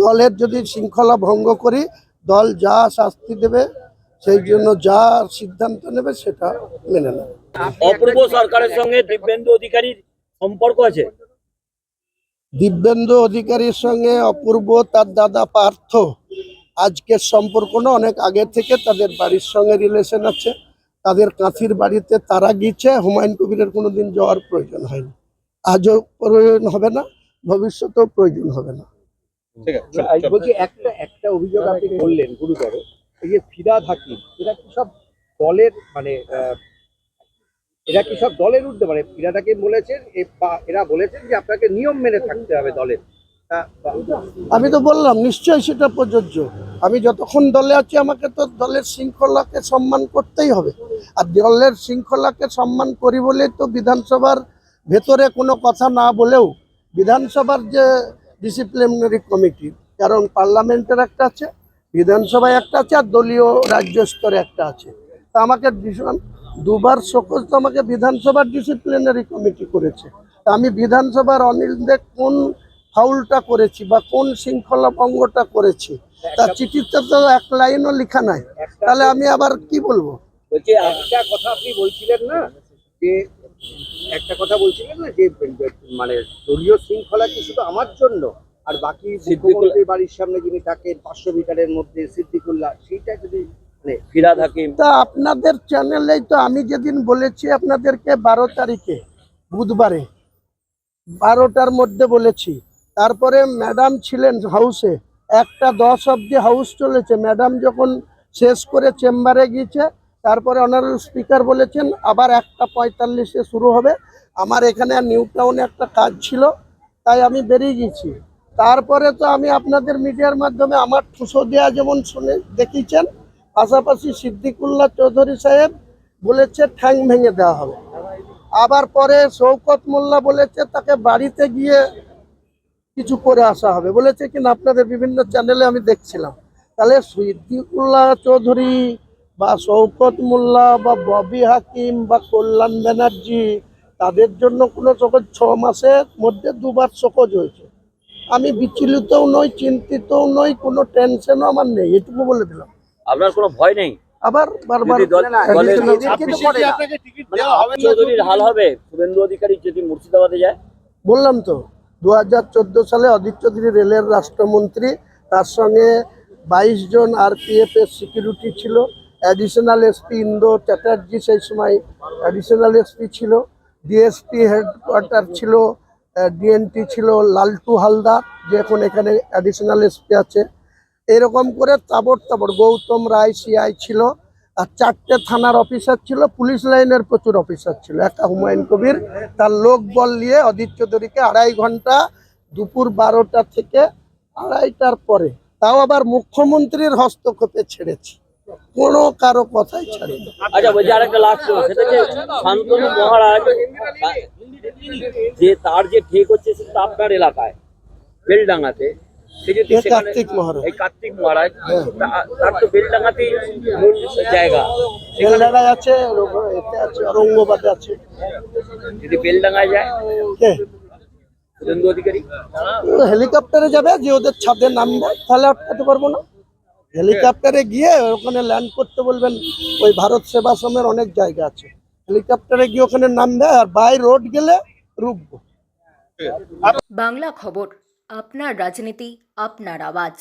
দলের যদি শৃঙ্খলা ভঙ্গ করি দল যা শাস্তি দেবে সেই জন্য যা সিদ্ধান্ত নেবে সেটা মেনে নেবে। অপূর্ব সরকারের সঙ্গে দিব্যেন্দু অধিকারীর সম্পর্ক আছে? দিব্যেন্দু অধিকারীর সঙ্গে অপূর্ব তার দাদা পার্থ আজকের সম্পর্ক না, অনেক আগে থেকে তাদের বাড়ির সঙ্গে রিলেশন আছে। তাদের কাঁথির বাড়িতে তারা গিয়েছে, হুমায়ুন কবিরের কোনোদিন যাওয়ার প্রয়োজন হয়নি, আজও প্রয়োজন হবে না, ভবিষ্যতেও প্রয়োজন হবে না। বলছি একটা অভিযোগ আপনি করলেন গুরুতর, এই যে ফিরহাদ হাকিম, এরা কি সব দলের মানে এরা কি সব দলের ঊর্ধ্বে, মানে ফিরহাদ হাকিম বলেছেন এরা বলেছেন যে আপনাকে নিয়ম মেনে থাকতে হবে দলের। আমি তো বললাম নিশ্চয়ই সেটা প্রযোজ্য। আমি যতক্ষণ দলে আছি আমাকে তো দলের শৃঙ্খলাকে সম্মান করতেই হবে, আর দলের শৃঙ্খলাকে সম্মান করি বলেই তো বিধানসভার ভেতরে কোনো কথা না বলেও বিধানসভার যে ডিসিপ্লিনারি কমিটি, কারণ পার্লামেন্টের একটা আছে, বিধানসভায় একটা আছে, আর দলীয় রাজ্য স্তরে একটা আছে। তা আমাকে দুবার শোকজ তো আমাকে বিধানসভার ডিসিপ্লিনারি কমিটি করেছে। তা আমি বিধানসভার অনিল দে কোন ফাউলটা করেছি বা কোন শৃঙ্খলা ভঙ্গটা করেছি তার চিঠিতে তো এক লাইনও লেখা নাই, তাহলে আমি আবার কি বলবো? বলছি একটা কথা আপনি বলছিলেন না যে মানে দলীয় শৃঙ্খলা কি শুধু আমার জন্য, আর বাকি মুখ্যমন্ত্রীর বাড়ির সামনে যিনি থাকেন 500 মিটারের মধ্যে সিদ্দিকুল্লাহ, সেইটা যদি ফিরহাদ হাকিম। তা আপনাদের চ্যানেলেই তো আমি যেদিন বলেছি আপনাদেরকে 12 তারিখে বুধবারে 12টার মধ্যে বলেছি, তারপরে ম্যাডাম ছিলেন হাউসে, 1টা 10 অবধি হাউস চলেছে। ম্যাডাম যখন শেষ করে চেম্বারে গিয়েছে, তারপরে অনারেবল স্পিকার বলেছেন আবার 1টা 45-এ শুরু হবে। আমার এখানে নিউ টাউনে একটা কাজ ছিল, তাই আমি বেরিয়ে গেছি। তারপরে তো আমি আপনাদের মিডিয়ার মাধ্যমে আমার ঠুসো দেওয়া যেমন শুনে দেখিয়েছেন, পাশাপাশি সিদ্দিকুল্লাহ চৌধুরী সাহেব বলেছে ঠ্যাং ভেঙে দেওয়া হবে। আবার পরে শওকত মোল্লা বলেছে তাকে বাড়িতে গিয়ে কিছু করে আসা হবে, বলেছে কিনা আপনাদের বিভিন্ন চ্যানেলে আমি দেখছিলাম। তাহলে সিদ্দিকুল্লাহ চৌধুরী বা শওকত মোল্লা বা ববি হাকিম বা কল্যাণ ব্যানার্জি, তাদের জন্য কোনো শোকজ 6 মাসের মধ্যে 2বার শোকজ হয়েছে। আমি বিচলিতও নই, চিন্তিতও নই, কোনো টেনশনও আমার নেই, এটুকু বলে দিলাম। আপনার কোনো ভয় নেই? আবার বারবার চৌধুরীর হাল হবে শুভেন্দু অধিকারী যদি মুর্শিদাবাদে যায়? বললাম তো 2014 সালে অধীর চৌধুরী রেলের রাষ্ট্রমন্ত্রী, তার সঙ্গে 22 জন RPF এর সিকিউরিটি ছিল, অ্যাডিশনাল এসপি ইন্দো চ্যাটার্জি সেই সময় অ্যাডিশনাল এসপি ছিল, ডিএসপি হেডকোয়ার্টার ছিল, ডিএনটি ছিল লালটু হালদার, যে এখন এখানে অ্যাডিশনাল এসপি আছে। এরকম করে তাবড় গৌতম রায় সিআই ছিল, আর 4টে থানার অফিসার ছিল, পুলিশ লাইনের প্রচুর অফিসার ছিল। একটা হুমায়ুন কবির তার লোক বল নিয়ে অধীর চৌধুরীকে 2.5 ঘন্টা দুপুর 12টা থেকে 2:30টার পরে, তাও আবার মুখ্যমন্ত্রীর হস্তক্ষেপে ছেড়েছি, কোনো কারো কথাই ছাড়িনি। আচ্ছা, বলছি আরেকটা লাস্ট, সেটা যে শান্তনু মহারাজ, যে তার যে ঠিক হচ্ছে সেটা আপনার এলাকায় বেলডাঙ্গাতে, কার্তিক মহারাজ, এই কার্তিক মহারাজ, তার তো বেলডাঙ্গাতেই মূল জায়গা। বেলডাঙ্গায় আছে, এতে আছে, ঔরঙ্গাবাদে আছে। যদি বেলডাঙ্গায় যায় কে শুভেন্দু অধিকারী? হেলিকপ্টারে যাবে, যে ওদের ছাদে নামবে, তাহলে আটকাতে পারবো না। হেলিকপ্টারে গিয়ে ওখানে ল্যান্ড করতে বলবেন, ওই ভারত সেবাশ্রমের অনেক জায়গা আছে, হেলিকপ্টারে গিয়ে ওখানে নামবে, আর বাই রোড গেলে রুকবো। বাংলা খবর, আপনার রাজনীতি, আপনার আওয়াজ।